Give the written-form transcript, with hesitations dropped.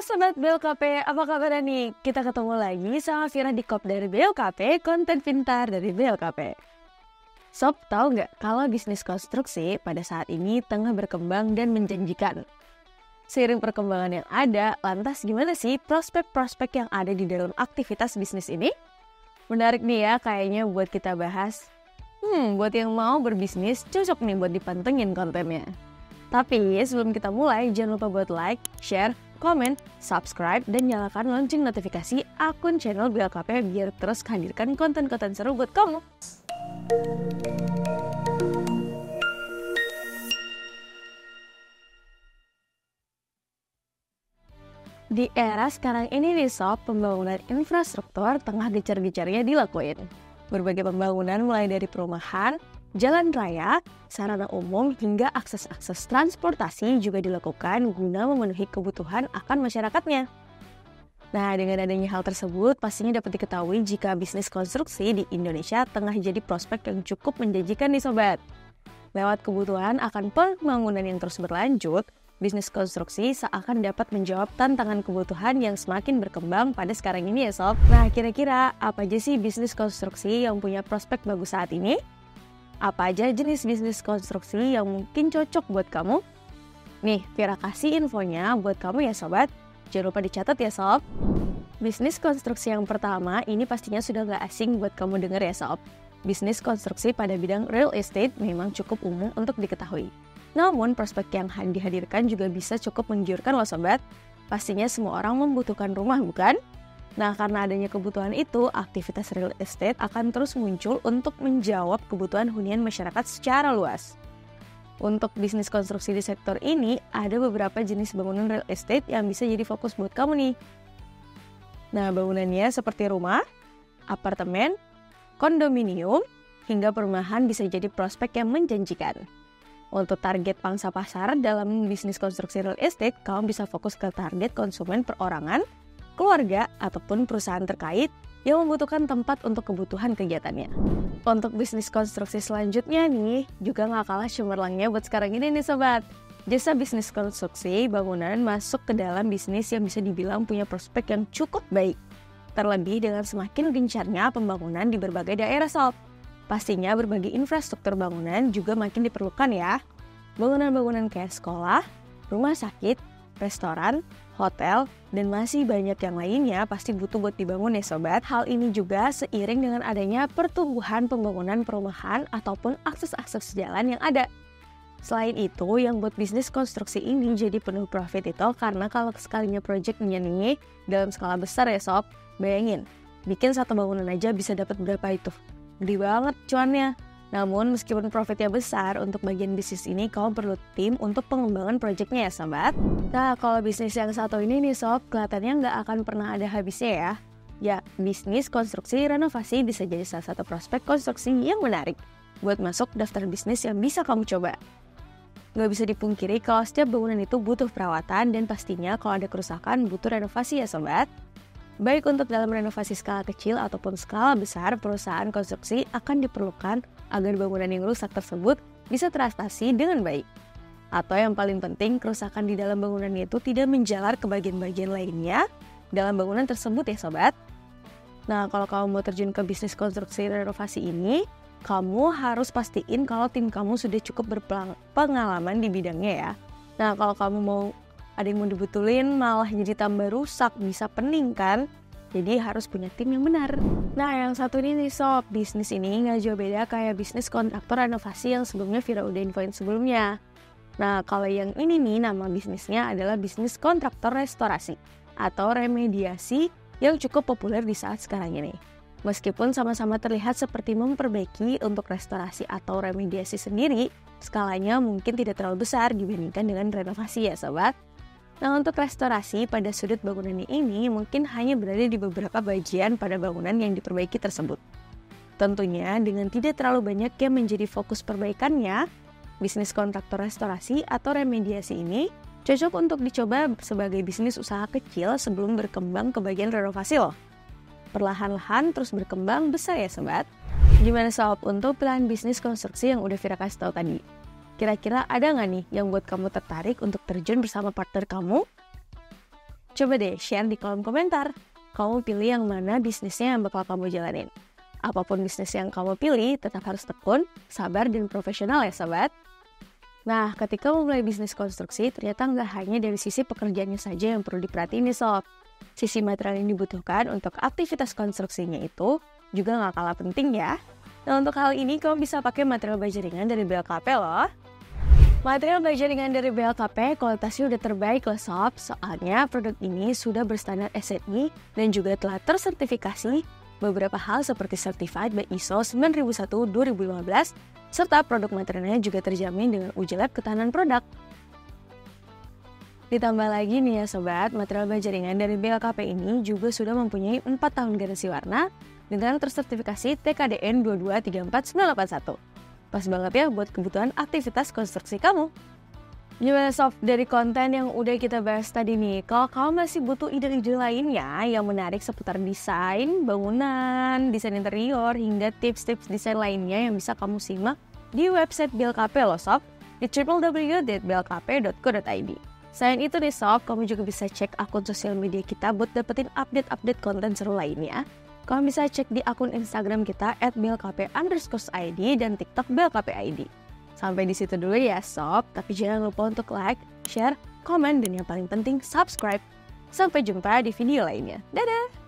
Sobat BLKP, apa kabar nih? Kita ketemu lagi sama Vira Dikop dari BLKP, konten pintar dari BLKP. Sob, tahu nggak kalau bisnis konstruksi pada saat ini tengah berkembang dan menjanjikan? Seiring perkembangan yang ada, lantas gimana sih prospek-prospek yang ada di dalam aktivitas bisnis ini? Menarik nih ya kayaknya buat kita bahas. Buat yang mau berbisnis, cocok nih buat dipantengin kontennya. Tapi sebelum kita mulai, jangan lupa buat like, share, komen, subscribe, dan nyalakan lonceng notifikasi akun channel BLKP biar terus hadirkan konten-konten seru buat kamu. Di era sekarang ini nih sob, pembangunan infrastruktur tengah gencar-gencarnya dilakuin. Berbagai pembangunan mulai dari perumahan, jalan raya, sarana umum, hingga akses-akses transportasi juga dilakukan guna memenuhi kebutuhan akan masyarakatnya. Nah, dengan adanya hal tersebut, pastinya dapat diketahui jika bisnis konstruksi di Indonesia tengah jadi prospek yang cukup menjanjikan nih sobat. Lewat kebutuhan akan pembangunan yang terus berlanjut, bisnis konstruksi seakan dapat menjawab tantangan kebutuhan yang semakin berkembang pada sekarang ini ya sob. Nah, kira-kira apa aja sih bisnis konstruksi yang punya prospek bagus saat ini? Apa aja jenis bisnis konstruksi yang mungkin cocok buat kamu? Nih, Vira kasih infonya buat kamu ya sobat. Jangan lupa dicatat ya sob. Bisnis konstruksi yang pertama ini pastinya sudah gak asing buat kamu denger ya sob. Bisnis konstruksi pada bidang real estate memang cukup umum untuk diketahui. Namun prospek yang dihadirkan juga bisa cukup menggiurkan loh sobat. Pastinya semua orang membutuhkan rumah bukan? Nah, karena adanya kebutuhan itu, aktivitas real estate akan terus muncul untuk menjawab kebutuhan hunian masyarakat secara luas. Untuk bisnis konstruksi di sektor ini, ada beberapa jenis bangunan real estate yang bisa jadi fokus buat kamu nih. Nah, bangunannya seperti rumah, apartemen, kondominium, hingga perumahan bisa jadi prospek yang menjanjikan. Untuk target pangsa pasar dalam bisnis konstruksi real estate, kamu bisa fokus ke target konsumen perorangan, keluarga, ataupun perusahaan terkait yang membutuhkan tempat untuk kebutuhan kegiatannya. Untuk bisnis konstruksi selanjutnya nih, juga gak kalah cemerlangnya buat sekarang ini nih sobat. Jasa bisnis konstruksi bangunan masuk ke dalam bisnis yang bisa dibilang punya prospek yang cukup baik. Terlebih dengan semakin gencarnya pembangunan di berbagai daerah sob. Pastinya berbagai infrastruktur bangunan juga makin diperlukan ya. Bangunan-bangunan kayak sekolah, rumah sakit, restoran, hotel, dan masih banyak yang lainnya pasti butuh buat dibangun ya sobat. Hal ini juga seiring dengan adanya pertumbuhan pembangunan perumahan ataupun akses-akses jalan yang ada. Selain itu, yang buat bisnis konstruksi ini jadi penuh profit itu karena kalau sekalinya projectnya nih dalam skala besar ya sob, bayangin, bikin satu bangunan aja bisa dapat berapa itu? Gede banget cuannya. Namun meskipun profitnya besar, untuk bagian bisnis ini kamu perlu tim untuk pengembangan proyeknya ya sobat. Nah, kalau bisnis yang satu ini nih sob, kelihatannya nggak akan pernah ada habisnya ya. Ya, bisnis konstruksi renovasi bisa jadi salah satu prospek konstruksi yang menarik buat masuk daftar bisnis yang bisa kamu coba. Nggak bisa dipungkiri kalau setiap bangunan itu butuh perawatan dan pastinya kalau ada kerusakan butuh renovasi ya sobat. Baik untuk dalam renovasi skala kecil ataupun skala besar, perusahaan konstruksi akan diperlukan agar bangunan yang rusak tersebut bisa teratasi dengan baik. Atau yang paling penting, kerusakan di dalam bangunan itu tidak menjalar ke bagian-bagian lainnya dalam bangunan tersebut ya sobat. Nah, kalau kamu mau terjun ke bisnis konstruksi renovasi ini, kamu harus pastiin kalau tim kamu sudah cukup berpengalaman di bidangnya ya. Nah, kalau kamu mau ada yang mau dibetulin malah jadi tambah rusak, bisa pening kan? Jadi harus punya tim yang benar. Nah, yang satu ini nih sob, bisnis ini nggak jauh beda kayak bisnis kontraktor renovasi yang sebelumnya Vira udah infoin sebelumnya. Nah, kalau yang ini nih nama bisnisnya adalah bisnis kontraktor restorasi atau remediasi yang cukup populer di saat sekarang ini. Meskipun sama-sama terlihat seperti memperbaiki, untuk restorasi atau remediasi sendiri, skalanya mungkin tidak terlalu besar dibandingkan dengan renovasi ya sobat. Nah, untuk restorasi pada sudut bangunan ini mungkin hanya berada di beberapa bagian pada bangunan yang diperbaiki tersebut. Tentunya dengan tidak terlalu banyak yang menjadi fokus perbaikannya, bisnis kontraktor restorasi atau remediasi ini cocok untuk dicoba sebagai bisnis usaha kecil sebelum berkembang ke bagian renovasi loh. Perlahan-lahan terus berkembang besar ya sobat. Gimana sob untuk pilihan bisnis konstruksi yang udah Vira kasih tahu tadi? Kira-kira ada nggak nih yang buat kamu tertarik untuk terjun bersama partner kamu? Coba deh share di kolom komentar. Kamu pilih yang mana bisnisnya yang bakal kamu jalanin. Apapun bisnis yang kamu pilih, tetap harus tekun, sabar, dan profesional ya sobat. Nah, ketika memulai bisnis konstruksi, ternyata nggak hanya dari sisi pekerjaannya saja yang perlu diperhatiin nih sob. Sisi material yang dibutuhkan untuk aktivitas konstruksinya itu juga nggak kalah penting ya. Nah, untuk hal ini kamu bisa pakai material baja ringan dari BLKP loh. Material baja ringan dari BLKP kualitasnya udah terbaik loh sob, soalnya produk ini sudah berstandar SNI dan juga telah tersertifikasi beberapa hal seperti Certified by ISO 9001-2015, serta produk materialnya juga terjamin dengan uji lab ketahanan produk. Ditambah lagi nih ya sobat, material baja ringan dari BLKP ini juga sudah mempunyai 4 tahun garansi warna dengan tersertifikasi TKDN 2234981. Pas banget ya buat kebutuhan aktivitas konstruksi kamu. Gimana sob, dari konten yang udah kita bahas tadi nih, kalau kamu masih butuh ide-ide lainnya yang menarik seputar desain, bangunan, desain interior, hingga tips-tips desain lainnya yang bisa kamu simak di website BLKP loh sob, di www.blkp.co.id. Selain itu nih sob, kamu juga bisa cek akun sosial media kita buat dapetin update-update konten seru lainnya. Kamu bisa cek di akun Instagram kita @blkp_id dan TikTok blkp_id. Sampai di situ dulu ya sob, tapi jangan lupa untuk like, share, komen, dan yang paling penting subscribe. Sampai jumpa di video lainnya. Dadah!